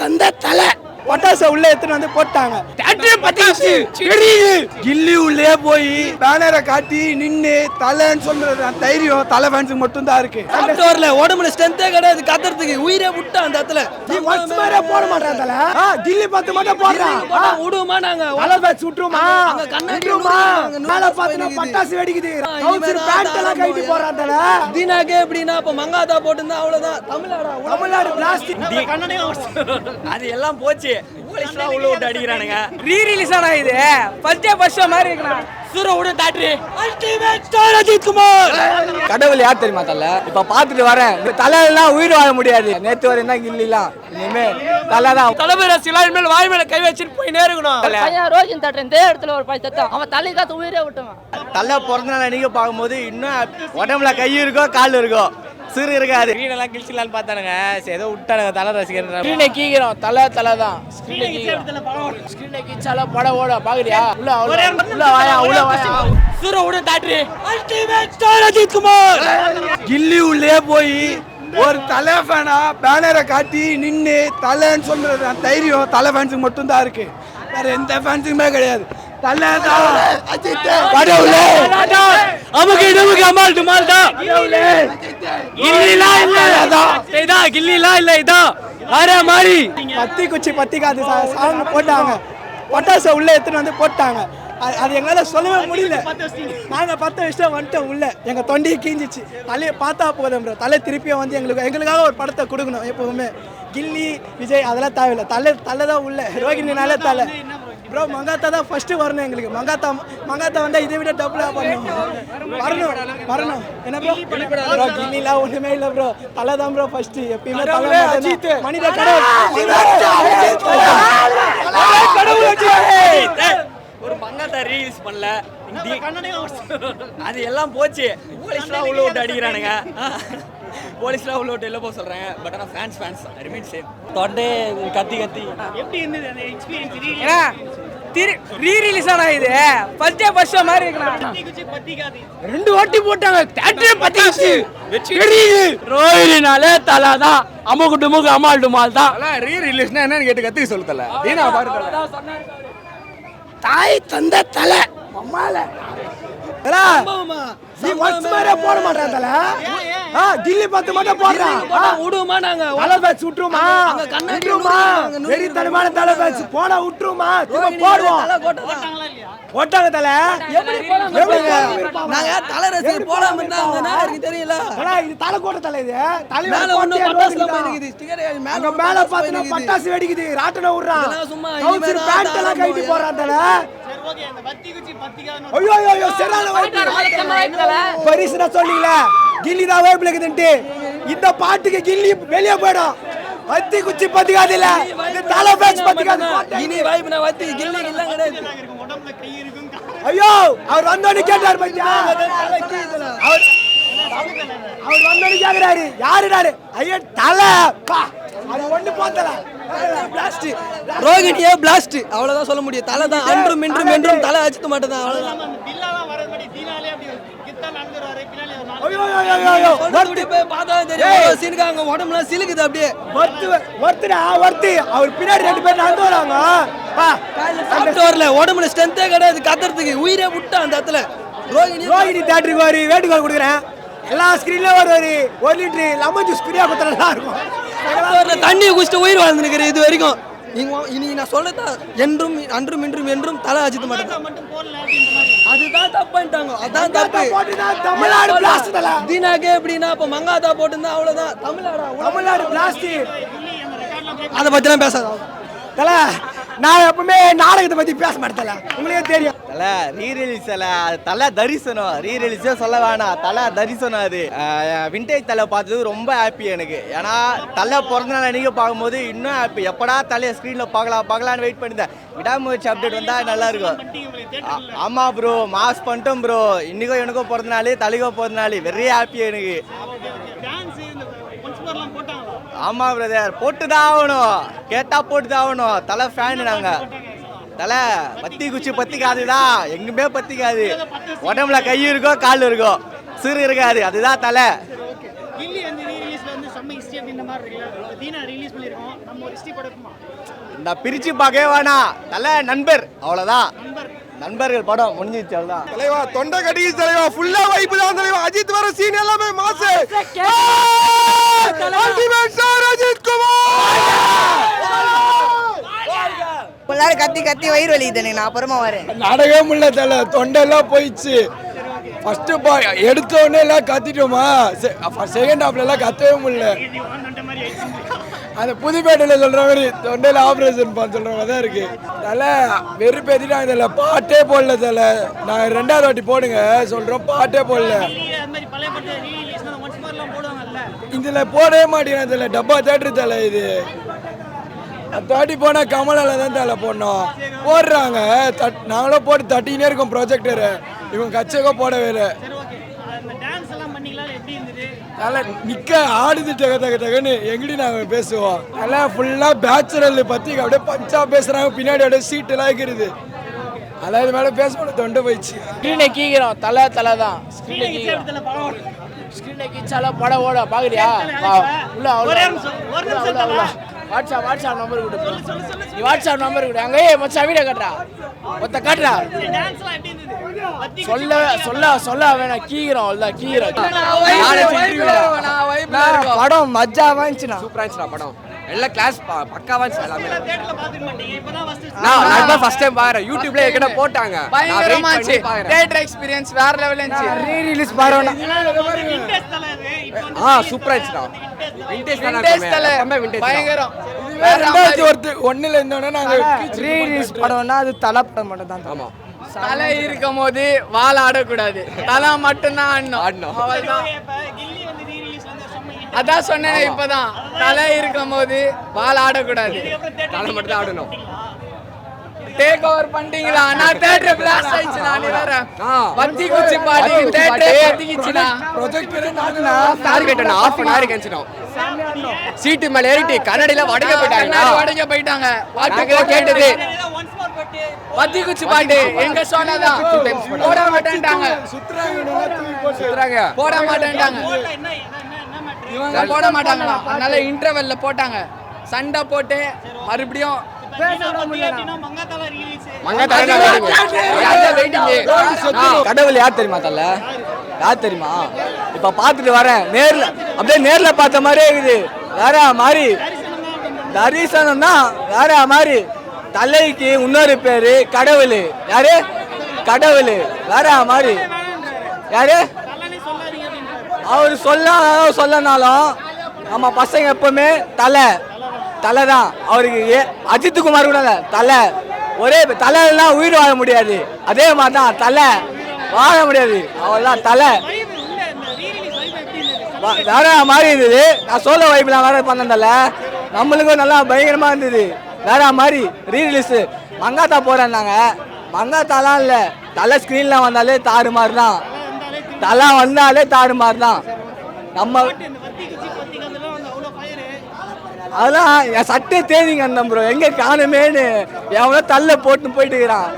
தந்த தலை பட்டாசை உள்ள எடுத்துட்டு வந்து போட்டாங்க. கில்லி உள்ளே போய் பேனரை காட்டி நின்னு தலைன்னு சொல்றது தைரியம் தலை ஃபேன்ஸுக்கு மட்டும் தான் இருக்கு. உடம்புல ஸ்ட்ரென்த்தே கிடையாது கத்துறதுக்கு உயிரே விட்டா அந்த இடத்துல போட மாட்டான் தலை. கில்லி பத்து மட்டும் போடுறான். விடுவோமா நாங்க தலை பேட்ச் விட்டுருமா மேல பாத்தீங்கன்னா பட்டாசு வெடிக்குது. பேண்ட் எல்லாம் கைட்டி போடுறான் தலை. தீனாக்கே எப்படின்னா இப்ப மங்காதா போட்டுருந்தா அவ்வளவுதான். தமிழ்நாடு பிளாஸ்டிக் அது எல்லாம் போச்சு. போலீஸ்லாம் உள்ள விட்டு அடிக்கிறானுங்க. ரீ ரிலீஸ் ஆனா இது ஃபர்ஸ்ட் மாதிரி இருக்குண்ணா. சூர விட தாட்ரி கடவுள் யார் தெரியுமா தலை? இப்ப பாத்துட்டு வரேன். தலை எல்லாம் உயிர் வாழ முடியாது. நேத்து வரையும் தான் கில்லிலாம். இனிமே தலை தான். தலைமை ரசிகர்கள் மேல வாய் மேல கை வச்சுட்டு போயினே இருக்கணும். பையன் ரோஜன் தட்டுற இந்த இடத்துல ஒரு பையன் தட்டான். அவன் தலை காத்து உயிரே விட்டுவான். தலை பிறந்த நாள் அன்னைக்கு பார்க்கும்போது இன்னும் உடம்புல கை இருக்கோ கால் இருக்கோ சிறு இருக்காது. ஸ்கிரீனெல்லாம் கிழிச்சிடலான்னு பார்த்தானுங்க. சரி ஏதோ விட்டானுங்க தலை ரசிகர். ஸ்கிரீனை கீக்கிறோம். தலை தான். ஸ்கிரீனை கீச்சால படம் ஓட பாக்குறியா? உள்ள வாயா. சூர விட தாட்ரி கில்லி உள்ளே போய் ஒரு தலை ஃபேனா பேனரை காட்டி நின்னு தலைன்னு சொல்றது தைரியம் தலை ஃபேன்ஸுக்கு மட்டும் தான் இருக்கு. வேற எந்த ஃபேன்ஸுக்குமே கிடையாது. பத்தி குச்சி பத்திக்காது சாங் போட்டாங்க. பட்டாசை உள்ள எடுத்துட்டு வந்து போட்டாங்க. அது எங்களால சொல்லவே முடியல. நாங்க 10 வருஷம் வந்துட்டோம் உள்ள. எங்க தொண்டையை கீஞ்சிச்சு. தலையை பார்த்தா போதும் ப்ரோ. தலை திருப்பியும் வந்து எங்களுக்காக ஒரு படத்தை கொடுக்கணும். எப்பவுமே கில்லி விஜய் அதெல்லாம் தேவையில்லை. தலை தான் உள்ள. ரோகிணினாலே தலை ப்ரோ. மங்காத்தா தான் ஃபர்ஸ்ட் வரணும் எங்களுக்கு. மங்காத்தா வந்தா இதை விட டபுளா வரணும். என்ன ப்ரோ கில்லிலாம் ஒண்ணுமே இல்லை ப்ரோ. தலை தான் ப்ரோ ஃபர்ஸ்ட். எப்பயுமே தலை மனித ஒரு மங்காத்தா ரீல்ஸ் பண்ணல. அது எல்லாம் போச்சு. போலீஸ்லாம் உள்ள விட்டு அடிக்கிறானுங்க. போலீஸ்லாம் உள்ள விட்டு எல்லாம் போக சொல்றாங்க. பட் ஆனா ஃபேன்ஸ் ரிமைன் சேம். தொண்டே கத்தி எப்படி இருந்தது அந்த எக்ஸ்பீரியன்ஸ்? ரீ ரிலீஸ் ஆனா இது ஃபர்ஸ்ட் மாதிரி இருக்குண்ணா. ரெண்டு வாட்டி போட்டாங்க. தியேட்டரே பத்திச்சு. ரோஹிணினாலே தலை தான். அம்முக்கு டுமுக்கு அம்மாள் டுமால் தான். ரீ ரிலீஸ்னா என்னன்னு கேட்டு கத்துக்க சொல்லு தலை. தீனா பாரு தாய் தந்த தலை அம்மால நீ வச்சுமாரே போட மாட்டான் தலை. கில்லி பத்து மட்டும் போடுறான். விடுவோமா நாங்க தலை பேட்ச் விட்டுருமா வெறி தனமான தலை பேட்ச் போட விட்டுருமா போடுவோம். போட்டாங்க தலை. நாங்க தலை ரசிகர் போடாம இருந்தா எனக்கு தெரியல. இது தலை கோட்டை தலை. இது தலை மேல ஒண்ணு பட்டாசுலாம் போயிடுது. ஸ்டிக்கர் மேல மேல பாத்தீனா பட்டாசு வெடிக்குது. ராட்டன விடுறான். சும்மா இனிமே பேண்ட் எல்லாம் கைட்டி போறான் தலை. ஓகே அந்த பத்தி குச்சி பத்திக்காத ஐயோ செரால வைப்பு பரிசுனா சொல்லீல. கில்லி தான் வைப்ல இருக்குதுன்ட்டு இந்த பாட்டுக்கு கில்லி வெளிய போய்டும். பத்தி குச்சி பத்திக்காத இல்ல. இந்த தலை பேட்ச் பத்திக்காத. இனி வைப்னா வத்தி கில்லி இல்ல கிடையாது. உடம்புல கை இருக்கும். ஐயோ அவர் வந்தோனே கேட்டார் பத்தியா. அவர் வந்தோனே கேக்குறாரு யாருடாரு. ஐயோ தலை பா அது ஒண்ணு போத்தல. பிளாஸ்ட் ரோகிணியே பிளாஸ்ட் அவ்வளவுதான் சொல்ல முடியும். தலை தான் அன்றும் இன்றும் தலை அடிச்சுக்க மாட்டேதான். அவ்வளவுதான். பில்லாலாம் வரபடி தீனாலே அப்படி கிட்ட நடந்துறாரு. பின்னால ஐயோ வர்த்தி போய் பார்த்தா தெரியும். சீனுக்காங்க உடம்புல சிலுக்குது அப்படியே. வர்த்தி அவர் பின்னாடி ரெண்டு பேர் நடந்து வராங்க. சாப்பிட்டு வரல. உடம்புல ஸ்ட்ரென்த்தே கிடையாது கத்துறதுக்கு உயிரே விட்டா அந்த இடத்துல. ரோகிணி தியேட்டருக்கு ஒரு வேண்டுகோள் கொடுக்குறேன். எல்லா ஸ்கிரீன்ல ஒரு 1 லிட்டர் லெமன் ஜூஸ் ஃப்ரீயா கொடுத்தா இருக்கும். தண்ணி குடிச்சிட்டு உயிர் வாழ்ந்துருக்கிறேன் இது வரைக்கும். இனி நான் சொல்லதா அன்றும் இன்றும் தலை அடிச்சுக்க மாட்டேன். அதுதான் தப்பாயிட்டாங்க. அதான் தப்பு. தமிழ்நாடு பிளாஸ்ட் தலை. தீனாக்கே எப்படின்னா இப்ப மங்காதா போட்டுருந்தா அவ்வளவுதான். தமிழ்நாடு பிளாஸ்ட். அதை பத்திலாம் பேசாத தலை. நான் எப்பவுமே நாடகத்தை பத்தி பேச மாட்டேன். உங்களுக்கே தெரியும் தலை. ரீ ரிலீஸ் தலை தரிசனம். ரீ ரிலீஸே சொல்ல வேணாம். தலை தரிசனம். அது விண்டேஜ் தலை பார்த்தது ரொம்ப ஹாப்பி எனக்கு. ஏன்னா தலை பிறந்த நாள் அன்னைக்கு பார்க்கும்போது இன்னும் ஹாப்பி. எப்படா தலையை ஸ்க்ரீன்ல பார்க்கலான்னு வெயிட் பண்ணிட்டேன். விடாமுயற்சி அப்டேட் வந்தா நல்லா இருக்கும். ஆமா ப்ரோ மாஸ் பண்ணிட்டோம் ப்ரோ. இன்னைக்கும் எனக்கும் பிறந்த நாள் தலைக்கும் பிறந்த நாள். வெரி ஹாப்பி எனக்கு. ஆமா பிரதர் போட்டுதான் ஆகணும். கேட்டா போட்டுதான் ஆகணும். தலை ஃபேன் நாங்க. தலை பத்தி குச்சி பத்திக்காதுதான். எங்குமே பத்திக்காது. உடம்புல கை இருக்கோ கால் இருக்கோ சிறு இருக்காது. அதுதான் தலை. கில்லி வந்து ரீ ரிலீஸ்ல வந்து செம்ம ஹிஸ்டரி அப்படின்ற மாதிரி இருக்குல்ல. தீனா ரிலீஸ் பண்ணிருக்கோம். நம்ம ஒரு இந்த பிரிச்சு பார்க்கவே வேணாம், தலை நண்பர் அவ்வளோதான். நண்பர்கள் படம் முடிஞ்சிச்சு அவ்வளோதான். தலைவா தொண்டை கட்டிக்கு தலைவா, ஃபுல்லா வைப்பு தான் தலைவா. அஜித் வர சீன் எல்லாமே mass. Ultimate star Ajith Kumar. எல்லாரும் கத்தி கத்தி வயிறு வலிக்குது, நான் அப்புறமா வரேன். நடக்கவே முடியல தலை, தொண்டெல்லாம் போயிடுச்சு. ஃபர்ஸ்ட் எடுத்த உடனே எல்லாம் கத்திட்டோமா, செகண்ட் ஹாஃப்ல எல்லாம் கத்தவே முடியல. அந்த புதுப்பேட்டையில் சொல்ற மாதிரி தொண்டையில் ஆப்ரேஷன் பண்ண சொல்ற மாதிரி தான் இருக்கு. தலை வெறுப்பேத்திட்டாங்க தலை, பாட்டே போடல தலை. நாங்கள் 2வது வாட்டி போடுங்க சொல்றோம், பாட்டே போடல. இதுல போடவே மாட்டேங்கிறேன் தலை, டப்பா தேட்டரு தலை. இது தாட்டி போனா கமலால தான் தலை போடணும், போடுறாங்க. நாங்களும் போட்டு தட்டினே இருக்கோம் ப்ரொஜெக்டரு, இவங்க கச்சக்கோ போடவே இல்லை. நல்லா நிக்க ஆடுது டக டக டகன்னு எங்கடி நாங்க பேசுவோம். நல்லா ஃபுல்லா பேச்சுரல் பத்தி அப்படியே பஞ்சா பேசுறாங்க, பின்னாடி அப்படியே சீட் எல்லாம் இருக்கிறது. அதான் இது மேல பேச தொண்டை போயிடுச்சு. ஸ்க்ரீனை கீக்கிறோம், தலை தலை தான். ஸ்க்ரீனை கீச்சாலும் படம் ஓட பாக்குறியா? உள்ள வாட்ஸ்அப் நம்பர் கொடு, நீ வாட்ஸ்அப் நம்பர் கொடு. அங்கே மச்சான் வீடியோ காட்டுறா, ஒருத்த காட்டுறா. சொல்ல வேணாம், கீக்கிறோம் இல்ல கீக்கிறோம். படம் மஜாவா இருந்துச்சுண்ணா, சூப்பரா இருந்துச்சுடா படம். எல்லாம் கிளாஸ் பக்காவா இருந்துச்சு எல்லாமே. நான் இப்போ ஃபர்ஸ்ட் டைம் பாக்குறேன், யூடியூப்ல ஏற்கனவே போட்டாங்க. பயங்கரமா இருந்துச்சு, தியேட்டர் எக்ஸ்பீரியன்ஸ் வேற லெவல்ல இருந்துச்சு. ரீ ரிலீஸ் பாருங்க. சூப்பரா இருந்துச்சுடா. விண்டேஜ் தலை பயங்கரம். ஒன்னுல இருந்தோன்னா நாங்க ரீ ரிலீஸ் படம்னா அது தலை படம் மட்டும் தான். ஆமா, தலை இருக்கும் போது வால் ஆடக்கூடாது, தலை மட்டும்தான் ஆடணும். அதான் சொன்னேன் இப்பதான், தலை இருக்கும் போது வால் ஆடக்கூடாது, தலை மட்டும் தான் ஆடணும். டேக் ஓவர் பண்ணிட்டீங்களா? நான் தியேட்டர் பிளாஸ்ட் ஆயிடுச்சு. நான் வேற வத்தி குச்சி பாடி தியேட்டர் வத்திக்கிச்சுனா projector target of an hour cancel. Seat மேல ஏறிட்டு கண்ணடியில வடக்க போயிட்டாங்க. வாட்டுக்கு கேட்டது வத்தி குச்சி பாட்டு எங்க சொன்னதான் போட மாட்டேன்ட்டாங்க, சுத்துறாங்க போட மாட்டேன்ட்டாங்க. இவங்க போட மாட்டாங்களா, அதனால இன்டர்வெல்ல போட்டாங்க. சண்டை போட்டு மறுபடியும் கடவுள் யார் தெரியுமா தல? யார் தெரியுமா? இப்ப பாத்துட்டு வரேன், அப்படியே நேர்ல பார்த்த மாதிரியே இருக்குது. வேற மாதிரி தரிசனம் தான், வேற மாதிரி. தலைக்கு இன்னொரு பேரு கடவுள். யாரு? கடவுள். வேற மாதிரி. யாரு? அவரு சொல்லனாலும் நம்ம பசங்க எப்பவுமே தலை தான். அவருக்கு அஜித் குமார் கூட தலை, ஒரே தலைலாம் உயிர் வாழ முடியாது, அதே மாதிரி தான் தலை வாழ முடியாது. அவெல்லாம் தலை வேற மாதிரி இருந்தது. நான் சோலோ வைப்லாம் வேற பண்ணதில்ல, நம்மளுக்கும் நல்லா பயங்கரமா இருந்தது. வேற மாதிரி ரீ ரிலீஸ் மங்காத்தா போறேன்னாங்க. மங்காத்தாலாம் இல்லை, தலை ஸ்க்ரீன்ல வந்தாலே தாறு மாதிரி தான், தலை வந்தாலே தாறு மாதிரி தான். நம்ம அதெல்லாம் என் சட்டை தேதிங்க அந்த ப்ரோ எங்கே காணுமேனு எவ்வளோ தள்ள போட்டு போயிட்டு இருக்கிறான்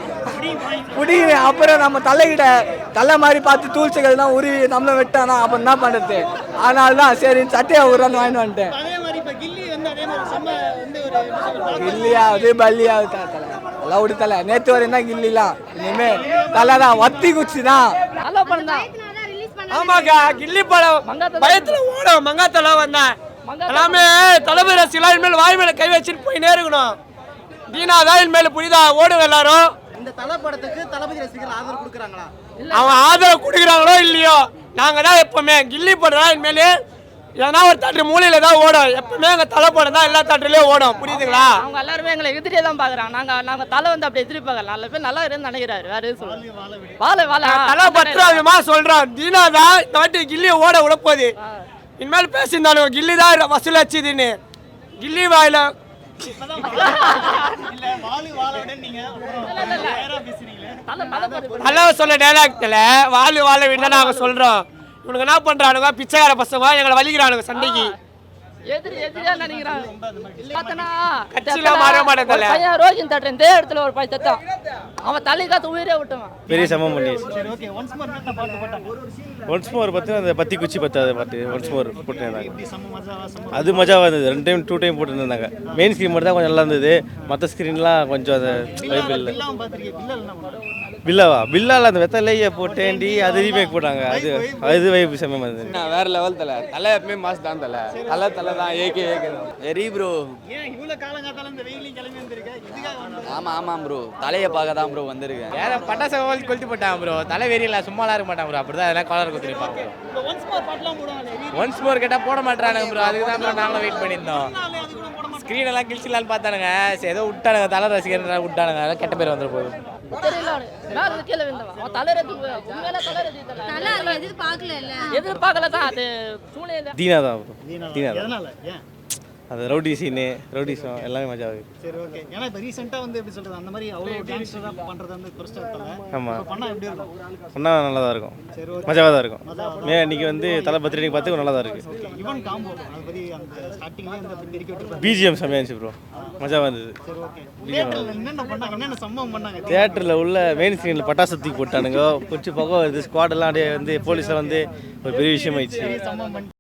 பிடிக்கிறேன். அப்புறம் நம்ம தலைக்கிட்ட தலை மாதிரி பார்த்து தூள்ச்சிகள் தான் உருவி நம்மளை விட்டானா, அப்புறம் என்ன பண்ணுறது? அதனால தான் சரி சட்டையை ஒரு வந்து வாங்கிட்டு வந்துட்டேன். கில்லியா அது பல்லியா தலை எல்லாம் விடு தலை. நேற்று வரையும் தான் கில்லிலாம், இனிமே தலை தான் வத்தி குச்சி தான். நல்ல படம் தான். ஆமாக்கா, கில்லி படம் பயத்துல ஓடும். மங்காத்தல வந்தேன் எல்லாமே தளபதி ரசிகர்கள் மேல வாய் மேல கை வச்சுட்டு போயினே இருக்கணும். தீனா தான் மேல புரியுதா ஓடுங்க எல்லாரும். இந்த தலை படத்துக்கு தளபதி ரசிகர்கள் ஆதரவு கொடுக்குறாங்களா? அவன் ஆதரவு கொடுக்குறாங்களோ இல்லையோ, நாங்க தான் எப்பவுமே கில்லி படம் இனிமேலே ஏன்னா ஒரு தேட்டர் மூலையில தான் ஓடும். எப்பவுமே எங்க தலை படம் தான் எல்லா தேட்டர்லயும் ஓடும், புரியுதுங்களா? அவங்க எல்லாருமே எங்களை எதிரியே தான் பாக்குறாங்க. நாங்க தலை வந்து அப்படி எதிரி பார்க்கல, நல்ல பேர் நல்லா இருந்து நினைக்கிறாரு. வேற எதுவும் சொல்லுங்க, வாழ தலை பற்றாவியமா சொல்றான். தீனா தான் இந்த வாட்டி கில்லியை ஓட விட போகுது. இனிமேல் பேசியிருந்தானு கில்லி தான் வசூல் வச்சுதுன்னு கில்லி வாயில நல்லா சொல்ல டைலாக்ல வாழ விட நாங்க சொல்றோம். இவனுக்கு என்ன பண்றானுங்க, பிச்சைக்கார பசங்க எங்களை வலிக்கிறானுங்க சண்டைக்கு. எதிரியா நினைக்கிறாங்க. கட்சியில மாற மாட்டேன். ரோஹின் தட்டுறேன், இந்த இடத்துல ஒரு பையன் தத்தான் அவன் தலைக்காத்து உயிரே விட்டுவான். பெரிய சமம் பண்ணி சரி ஓகே ஒன்ஸ் மோர் என்ன பாட்டு போட்டாங்க ஒன்ஸ் மோர் பார்த்து அந்த பத்தி குச்சி பத்தாத பாட்டு ஒன்ஸ் மோர் போட்டுருந்தாங்க. இப்படி செம்ம மஜாவா செம்ம அது மஜாவாக இருந்தது. 2 டைம் 2 டைம் போட்டுருந்தாங்க. மெயின் ஸ்க்ரீன் மட்டும் தான் கொஞ்சம் நல்லா இருந்தது. மற்ற ஸ்க்ரீன்லாம் கொஞ்சம் அது வைப் இல்லை. பில்லாவும் பார்த்துருக்கீங்க பில்லல் என்ன பண்ணுறாங்க பில்லாவா பில்லால அந்த வெத்தலையே போட்டேன்டி அது ரீமேக் போட்டாங்க. அது வைப் செம்ம இருந்தது. வேற லெவல் தலை எப்பவுமே மாஸ் தான் தலை தான் ஏகே தான். Very bro. ஏன் இவ்வளோ காலங்காத்தால இந்த வெயிலையும் கிளம்பி வந்திருக்க இதுக்காக வந்து ஆமாம் ப்ரோ, தலையை பார்க்க தான் ப்ரோ வந்திருக்கேன். வேற பட்டாசு கொளுத்தி போட்டான் ப்ரோ. தலை வெறியில சும்மாலாம் இருக்க மாட்டான் ப்ரோ. அப்படிதான் எல்லாம் காலர் கொடுத்துருப்பாங்க. இந்த ஒன்ஸ் மோர் பாட்டுலாம் போடுவாங்க ஒன்ஸ் மோர் கேட்டால் போட மாட்டானுங்க ப்ரோ. அதுக்கு தான் ப்ரோ நாங்களும் வெயிட் பண்ணியிருந்தோம். அது கூட போட மாட்டாங்க ஸ்க்ரீன் எல்லாம் கிழிச்சிடலான்னு பார்த்தானுங்க. சரி ஏதோ விட்டானுங்க, தலை ரசிகர் விட்டானுங்க. அதெல்லாம் கெட்ட பேர் வந்துட போகுது. தெரியல அவனுக்கு. மேல இருந்து கீழே விழுந்தவன். அவன் தலையில உண்மையில தலையில எதிர்பார்க்கல தான். அது சூழ்நிலை. தீனா தான் ப்ரோ. தீனா தான். எதனால ஏன் அது ரவுடி சீனு ரவுடிசம் எல்லாமே மஜாவாக. சரி ஓகே ஏன்னா இப்போ ரீசெண்டாக வந்து எப்படி சொல்கிறது அந்த மாதிரி அவ்வளோ கேங்ஸ்டராக பண்ணுறது வந்து குறைச்சிட்டாங்க. ஆமாம் பண்ணால் எப்படி இருக்கும் சொன்னால் நல்லா தான் இருக்கும். சரி ஓகே மஜாவாக தான் இருக்கும். இன்னைக்கு வந்து தலை பத்திரிக்கை பார்த்து நல்லா தான் இருக்குது. ஈவன் காம்போ அதை பற்றி அந்த ஸ்டார்டிங்லேயே வந்து அப்படி தெரிவிக்க விட்டு பிஜிஎம் செம்மையாக இருந்துச்சு ப்ரோ. மஜாவாக இருந்தது. சரி ஓகே தியேட்டரில் என்னென்ன பண்ணாங்க என்னென்ன சம்பவம் பண்ணாங்க தியேட்டரில் உள்ள மெயின் ஸ்க்ரீனில் பட்டாசு தூக்கி போட்டானுங்க. கொஞ்சம் புகை வருது. ஸ்குவாடெல்லாம் அப்படியே வந்து போலீஸில் வந்து ஒரு பெரிய விஷயம் ஆயிடுச்சு. சம்பவம் பண்ணி